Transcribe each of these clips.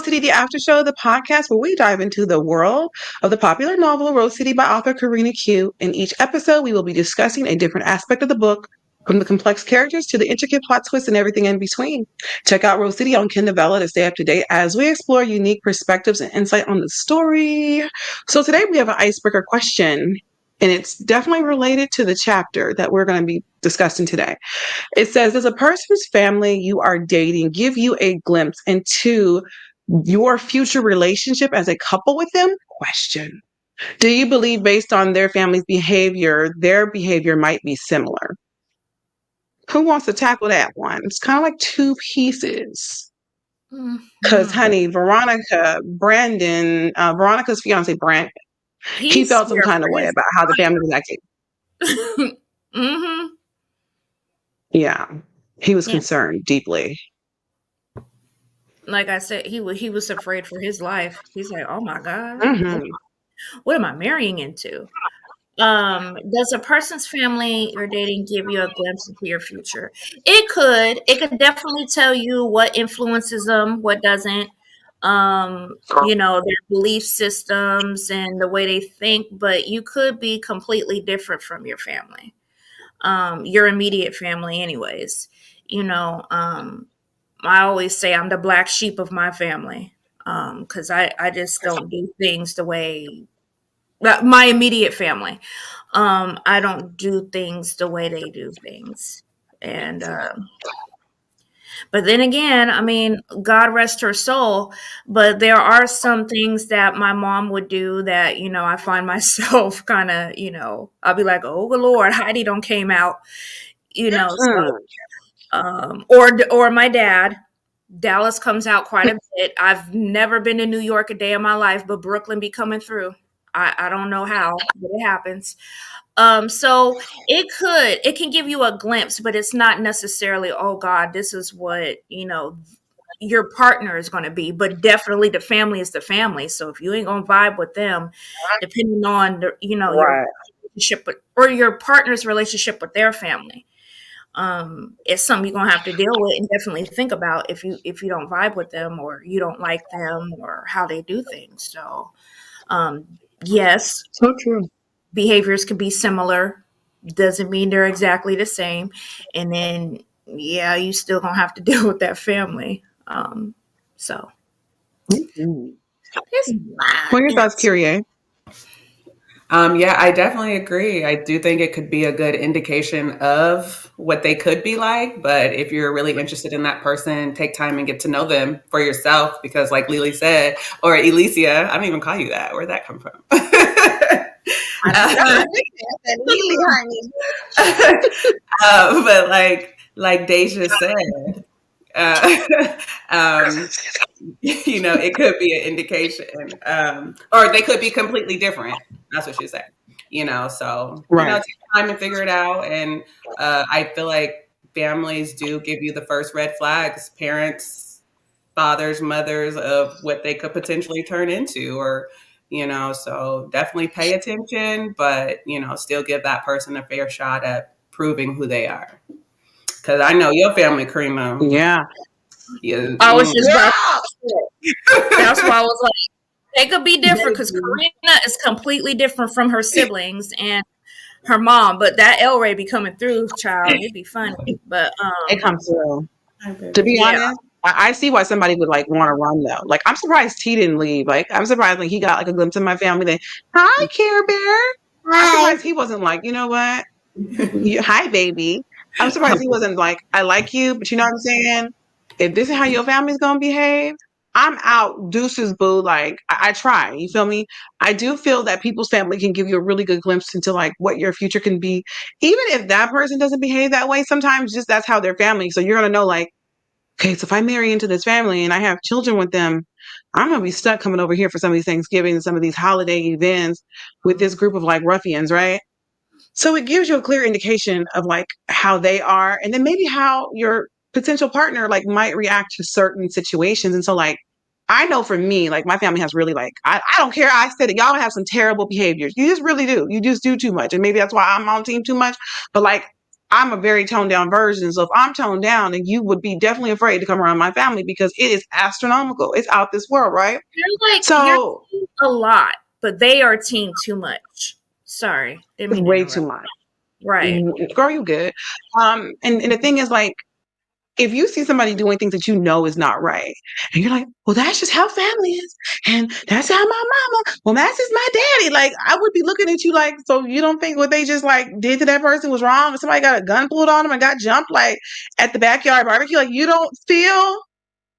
Rose City, the After Show, the podcast where we dive into the world of the popular novel Rose City by author Karina Q. In each episode, we will be discussing a different aspect of the book, from the complex characters to the intricate plot twists and everything in between. Check out Rose City on Kindle to stay up to date as we explore unique perspectives and insight on the story. So today we have an icebreaker question, and it's definitely related to the chapter that we're going to be discussing today. It says, does a person's family you are dating give you a glimpse into your future relationship as a couple with them? Question. Do you believe based on their family's behavior, their behavior might be similar? Who wants to tackle that one? It's kind of like two pieces. Because, Mhm. honey, Veronica's fiance, Brandon, he He's felt some here kind of for way his about how the family was acting. hmm Yeah. He was Yeah, concerned deeply. like I said, he was afraid for his life. He's like, "Oh my God, Hmm. what am I marrying into?" Does a person's family you're dating give you a glimpse into your future? It could. It could definitely tell you what influences them, what doesn't. Their belief systems and the way they think, but you could be completely different from your family. Your immediate family, anyways. You know, I always say I'm the black sheep of my family because I just don't do things the way my immediate family. I don't do things the way they do things. And but then again, I mean, God rest her soul. But there are some things that my mom would do that I find myself kind of I'll be like, oh Lord, Heidi don't came out, so or my dad. Dallas comes out quite a bit. I've never been to New York a day in my life, but Brooklyn be coming through. I don't know how, but it happens. So it can give you a glimpse, but it's not necessarily, oh God, this is what, your partner is going to be, but definitely the family is the family. So if you ain't going to vibe with them, depending on your Right. relationship or your partner's relationship with their family, it's something you're gonna have to deal with and definitely think about if you don't vibe with them or you don't like them or how they do things. So yes, So true. behaviors can be similar, doesn't mean they're exactly the same, and then yeah, you still gonna have to deal with that family. So Mhm. it's my What are your thoughts, answer. Kyrie? Yeah, I definitely agree. I do think it could be a good indication of what they could be like. But if you're really interested in that person, take time and get to know them for yourself. Because, like Lily said, or Elysia, I don't even call you that. Where'd that come from? I But like Deja said, uh, um, it could be an indication, or they could be completely different. That's what she said. So Right. take time and figure it out. And I feel like families do give you the first red flags, parents, fathers, mothers, of what they could potentially turn into, or so definitely pay attention, but still give that person a fair shot at proving who they are. Because I know your family, Karima. Yeah. Yeah, I was just about Yeah. that's why I was like, they could be different because Karina is completely different from her siblings and her mom, but that L Ray be coming through, child. It'd be funny. But It comes through. Hi, To baby. be yeah. honest, I see why somebody would like want to run though. Like I'm surprised T didn't leave. Like I'm surprised like he got like a glimpse of my family. Then hi Care Bear. I'm surprised he wasn't like, you know what? Hi baby. I'm surprised he wasn't like, I like you, but you know what I'm saying? If this is how your family's gonna behave, I'm out. Deuces boo. Like I try. You feel me? I do feel that people's family can give you a really good glimpse into like what your future can be. Even if that person doesn't behave that way, sometimes just that's how their family. So you're gonna know like, okay, so if I marry into this family and I have children with them, I'm gonna be stuck coming over here for some of these Thanksgiving and some of these holiday events with this group of like ruffians, right? So it gives you a clear indication of like how they are, and then maybe how your potential partner like might react to certain situations. And so like I know for me, like my family has really like I don't care. I said it, y'all have some terrible behaviors. You just really do. You just do too much. And maybe that's why I'm on team too much. But like I'm a very toned down version. So if I'm toned down, then you would be definitely afraid to come around my family because it is astronomical. It's out this world, right? You're So teen a lot, but they are teen too much. Sorry, didn't it's mean to way too interrupt. much. Right. Girl, you good. And the thing is, like, if you see somebody doing things that you know is not right, and you're like, well, that's just how family is, and that's how my mama, well, that's just my daddy. Like, I would be looking at you like, so you don't think what they just like did to that person was wrong? If somebody got a gun pulled on them and got jumped like at the backyard barbecue, like you don't feel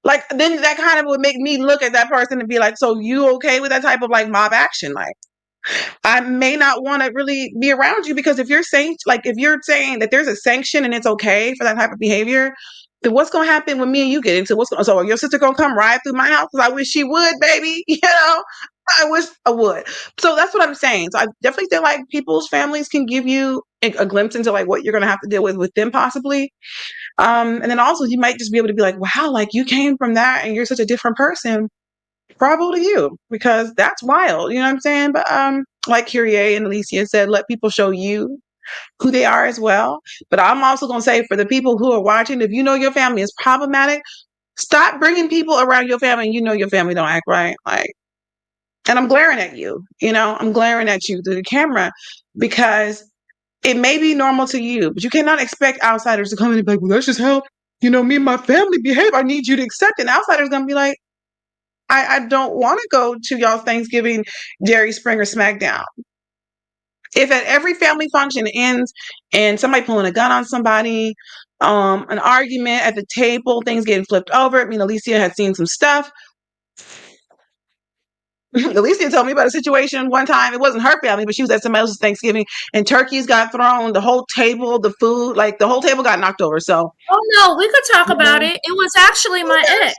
like then that kind of would make me look at that person and be like, so you okay with that type of like mob action? Like, I may not want to really be around you because if you're saying that there's a sanction and it's okay for that type of behavior, then what's gonna happen when me and you get into so your sister gonna come ride through my house? Because I wish she would, baby. You know, I wish I would. So that's what I'm saying. So I definitely feel like people's families can give you a glimpse into like what you're gonna have to deal with them possibly. And then also you might just be able to be like, wow, like you came from that and you're such a different person. Bravo to you because that's wild. You know what I'm saying? But like Kyrie and Alicia said, let people show you who they are as well. But I'm also going to say for the people who are watching, if you know your family is problematic, stop bringing people around your family and you know your family don't act right. Like, and I'm glaring at you, I'm glaring at you through the camera because it may be normal to you, but you cannot expect outsiders to come in and be like, well, that's just how, me and my family behave. I need you to accept it. And outsiders going to be like, I don't want to go to y'all's Thanksgiving Jerry Springer SmackDown. If at every family function ends and somebody pulling a gun on somebody, an argument at the table, things getting flipped over. I mean, Alicia had seen some stuff. Alicia told me about a situation one time. It wasn't her family, but she was at somebody else's Thanksgiving and turkeys got thrown, the whole table, the food, like the whole table got knocked over. So, Oh no, we could talk about it. It was actually my ex.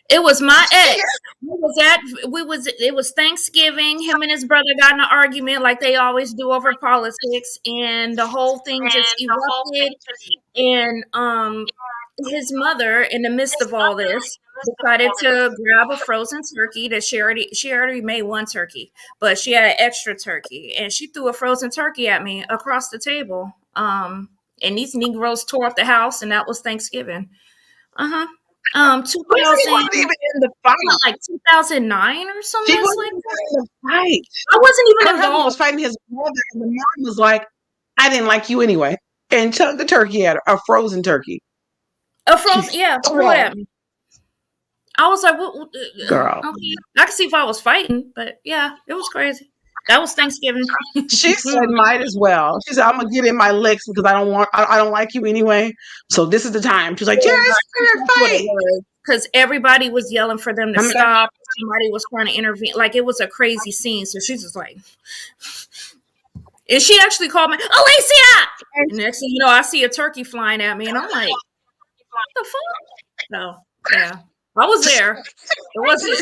It was my ex. It was Thanksgiving. Him and his brother got in an argument like they always do over politics, and the whole thing just erupted. And his mother, in the midst of all this, decided to grab a frozen turkey that she already made one turkey, but she had an extra turkey, and she threw a frozen turkey at me across the table. And these Negroes tore up the house, and that was Thanksgiving. Uh-huh. 2000, wasn't even in the fight. like 2009 or something. She wasn't even in the fight. I wasn't even Her husband involved. was fighting his brother, and the mom was like, I didn't like you anyway. And chucked the turkey at her, a frozen turkey. A frozen, yeah, threw it at me. I was like, what, girl. Okay. I could see if I was fighting, but yeah, it was crazy. That was Thanksgiving. She said, might as well. She said, I'm gonna get in my licks because I don't like you anyway. So this is the time. She's like, Jerry Springer fight. Because everybody was yelling for them to stop. Somebody was trying to intervene. Like it was a crazy scene. So she's just like, and she actually called me, Alicia! And next thing you know, I see a turkey flying at me, and I'm like, what the fuck? No, yeah. I was there. It wasn't.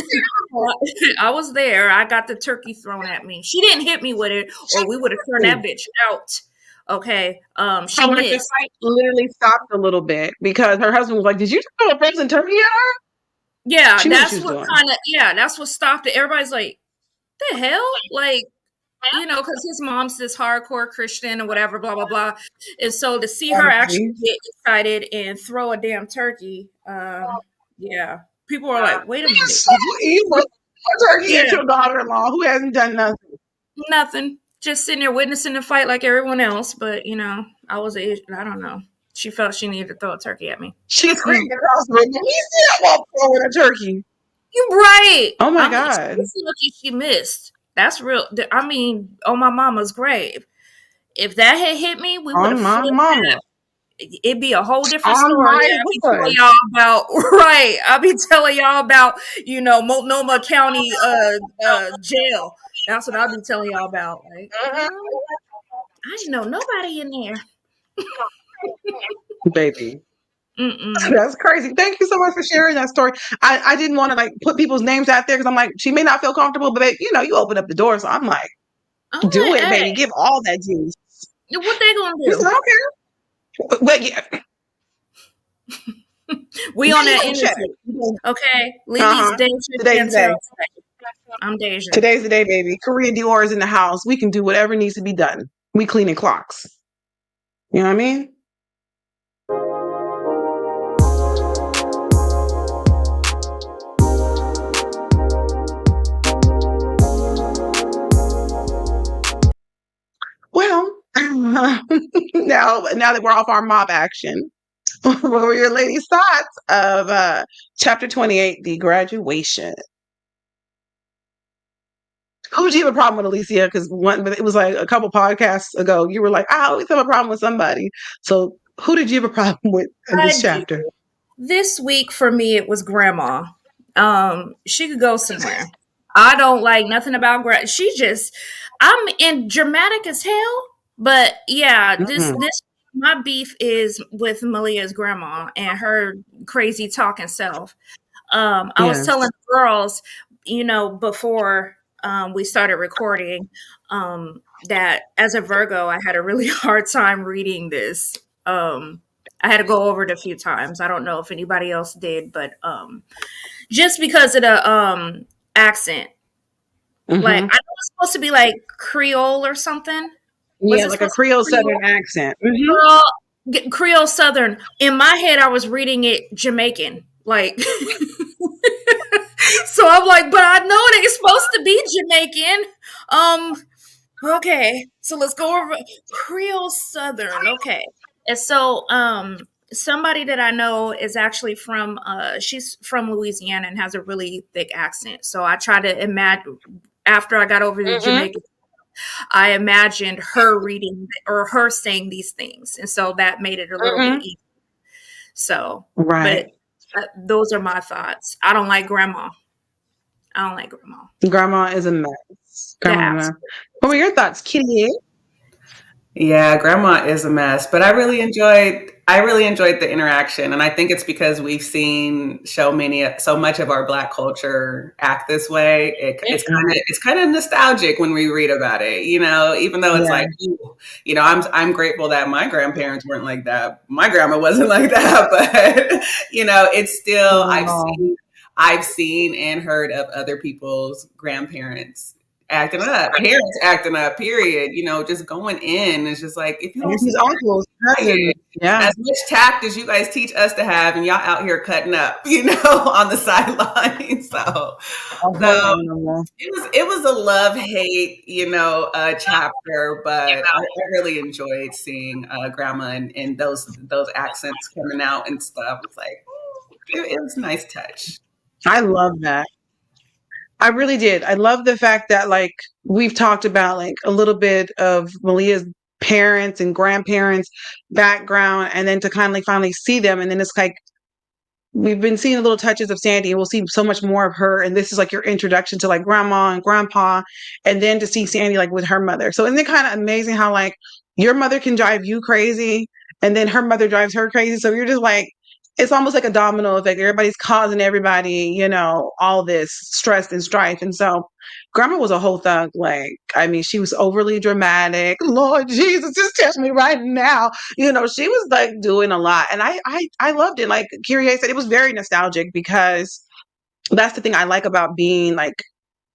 I was there. I got the turkey thrown at me. She didn't hit me with it, or we would have turned that bitch out. Okay. She missed. The fight literally stopped a little bit because her husband was like, "Did you throw a frozen turkey at her?" Yeah, that's what kind of. Yeah, that's what stopped it. Everybody's like, "The hell?" Like, because his mom's this hardcore Christian or whatever, blah blah blah. And so to see her actually get excited and throw a damn turkey. Yeah, people are like, "Wait a minute, so evil." A turkey at your daughter-in-law who hasn't done nothing. Nothing, just sitting there witnessing the fight like everyone else. But I don't know. She felt she needed to throw a turkey at me. She screamed across the room. You see that while throwing a turkey? You're right. Oh my God! She missed. That's real. I mean, on my mama's grave. If that had hit me, we would have. On my mama. It'd be a whole different story. I'll be telling y'all about I'll be telling y'all about Multnomah County jail. That's what I'll be telling y'all about. Like, I didn't know nobody in there, baby. That's crazy. Thank you so much for sharing that story. I didn't want to put people's names out there because I'm like, she may not feel comfortable, but you open up the door, so I'm like, do it, baby. Give all that juice. What they gonna do? I don't care. But yeah. We on that energy. Okay. Lily's Today's the day. I'm Deja. Today's the day, baby. Korea Dior is in the house. We can do whatever needs to be done. We cleaning clocks. You know what I mean? Now that we're off our mob action, what were your ladies' thoughts of chapter 28, the graduation? Who did you have a problem with, Alicia? Because it was like a couple podcasts ago, you were like, I always have a problem with somebody. So who did you have a problem with in I this do. chapter? This week for me, it was grandma. She could go somewhere. I don't like nothing about grandma. I'm in dramatic as hell. But yeah, Mhm. my beef is with Malia's grandma and her crazy talking self. I was telling Yes. the girls, before we started recording, that as a Virgo, I had a really hard time reading this. I had to go over it a few times. I don't know if anybody else did, but just because of the accent. Like, Hmm. I know it's supposed to be like Creole or something. Was Yeah, it like a supposed to be Creole Creole? Southern accent. Hmm. Girl, Creole Southern. In my head, I was reading it Jamaican. Like, so I'm like, but I know it ain't supposed to be Jamaican. Okay, so let's go over Creole Southern. Okay, and so somebody that I know is actually from she's from Louisiana and has a really thick accent. So I try to imagine after I got over the Hmm. Jamaican, I imagined her reading or her saying these things, and so that made it a little bit Hmm. easier. So, but Right. those are my thoughts. I don't like grandma. I don't like grandma. Grandma is a mess. Yeah, Grandma's a mess. absolutely. What were your thoughts, Kitty? Yeah, grandma is a mess, but I really enjoyed the interaction, and I think it's because we've seen so much of our Black culture act this way. It's kind of nostalgic when we read about it, even though it's Yeah. like, ooh, I'm grateful that my grandparents weren't like that. My grandma wasn't like that, but it's still Oh, I've seen and heard of other people's grandparents acting up, parents acting up, period. Just going in. It's just like, if you don't aunties, see uncles, cousins. it, Yeah. as much tact as you guys teach us to have, and y'all out here cutting up, on the sidelines. A whole So animal. it was a love hate, chapter, but I really enjoyed seeing grandma and those accents coming out and stuff. It's like, it was a nice touch. I love that. I really did. I love the fact that like we've talked about like a little bit of Malia's parents and grandparents background and then to kind of like finally see them and then it's like we've been seeing little touches of Sandy and we'll see so much more of her and this is like your introduction to like grandma and grandpa and then to see Sandy like with her mother. So isn't it kind of amazing how like your mother can drive you crazy and then her mother drives her crazy. So you're just like it's almost like a domino effect. Everybody's causing everybody, all this stress and strife. And so grandma was a whole thug. Like, I mean, she was overly dramatic. Lord Jesus, just touch me right now. She was like doing a lot. And I loved it. Like Kyrie said, it was very nostalgic because that's the thing I like about being like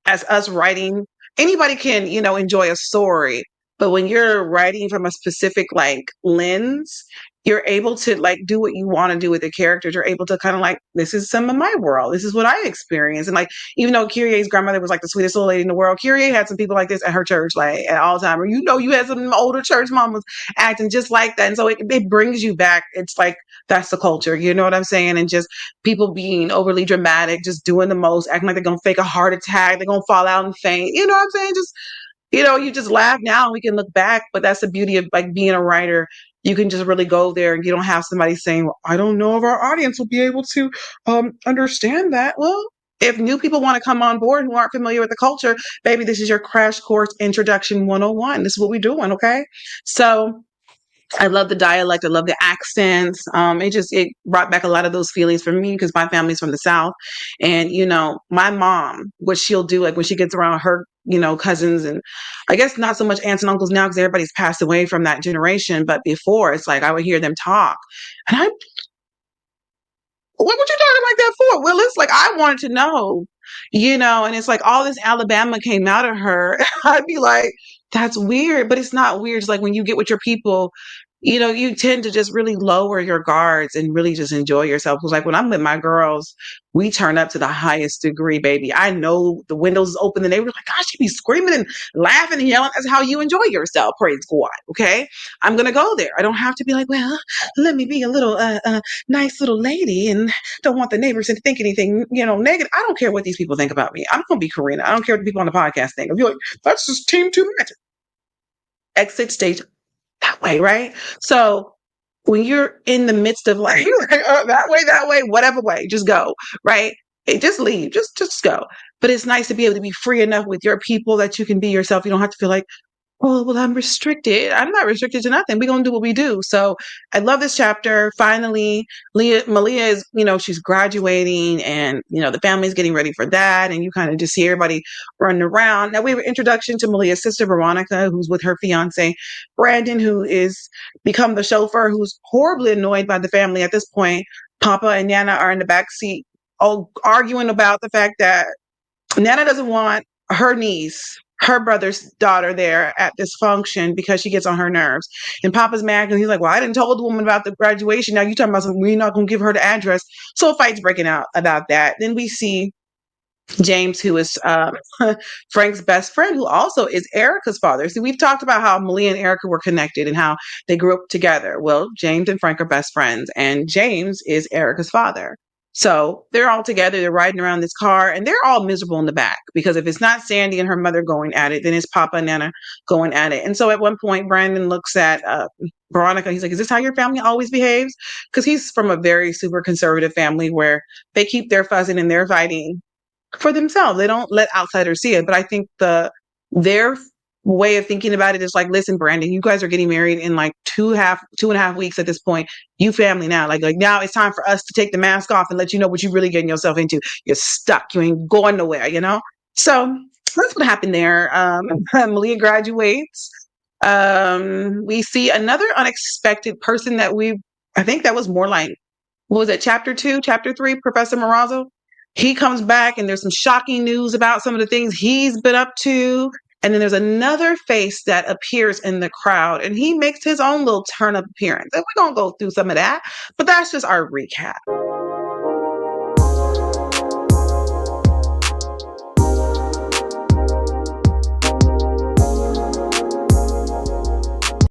as us writing, anybody can, enjoy a story. But when you're writing from a specific like lens, you're able to like do what you want to do with the characters. You're able to kind of like, this is some of my world. This is what I experienced. And like, even though Kyrie's grandmother was like the sweetest little lady in the world, Kyrie had some people like this at her church, like at all time. Or you had some older church mamas acting just like that. And so it brings you back. It's like that's the culture. You know what I'm saying? And just people being overly dramatic, just doing the most, acting like they're gonna fake a heart attack, they're gonna fall out and faint. You know what I'm saying? Just you just laugh now and we can look back, but that's the beauty of like being a writer. You can just really go there and you don't have somebody saying, well, I don't know if our audience will be able to understand that. Well, if new people want to come on board who aren't familiar with the culture, baby, this is your crash course introduction 101. This is what we're doing, okay? So I love the dialect. I love the accents. It brought back a lot of those feelings for me because my family's from the South, and my mom, what she'll do like when she gets around her, cousins and I guess not so much aunts and uncles now because everybody's passed away from that generation. But before, it's like I would hear them talk, and what were you talking like that for? Well, it's like I wanted to know, and it's like all this Alabama came out of her. I'd be like, that's weird, but it's not weird. It's like when you get with your people you tend to just really lower your guards and really just enjoy yourself. Because like when I'm with my girls, we turn up to the highest degree, baby. I know the windows is open and they were like, gosh, you be screaming and laughing and yelling. That's how you enjoy yourself. Praise God. Okay. I'm going to go there. I don't have to be like, well, let me be a little, nice little lady and don't want the neighbors to think anything, negative. I don't care what these people think about me. I'm going to be Karina. I don't care what the people on the podcast think. If you're like, that's just team too much. Exit stage that way, right? So when you're in the midst of like, that way, whatever way, just go, right? Just leave, just go. But it's nice to be able to be free enough with your people that you can be yourself. You don't have to feel like, oh, well, I'm restricted. I'm not restricted to nothing. We're going to do what we do. So I love this chapter. Finally, Malia is, she's graduating and, the family's getting ready for that. And you kind of just see everybody running around. Now we have an introduction to Malia's sister, Veronica, who's with her fiance, Brandon, who is become the chauffeur, who's horribly annoyed by the family at this point. Papa and Nana are in the back seat, all arguing about the fact that Nana doesn't want her niece, her brother's daughter there at this function because she gets on her nerves. And Papa's mad because he's like, well, I didn't tell the woman about the graduation. Now you're talking about something, we're not going to give her the address. So a fight's breaking out about that. Then we see James, who is Frank's best friend, who also is Erica's father. See, we've talked about how Malia and Erica were connected and how they grew up together. Well, James and Frank are best friends, and James is Erica's father. So they're all together. They're riding around this car, and they're all miserable in the back because if it's not Sandy and her mother going at it, then it's Papa and Nana going at it. And so at one point, Brandon looks at Veronica. He's like, "Is this how your family always behaves?" Because he's from a very super conservative family where they keep their fussing and their fighting for themselves. They don't let outsiders see it. But I think their way of thinking about it is like, listen, Brandon, you guys are getting married in like 2.5 weeks at this point. You family now. Like now it's time for us to take the mask off and let you know what you're really getting yourself into. You're stuck. You ain't going nowhere. So that's what happened there. Malia graduates. We see another unexpected person I think that was more like, what was it, chapter 2, chapter 3, Professor Morazzo? He comes back and there's some shocking news about some of the things he's been up to. And then there's another face that appears in the crowd and he makes his own little turn up appearance. And we're going to go through some of that, but that's just our recap.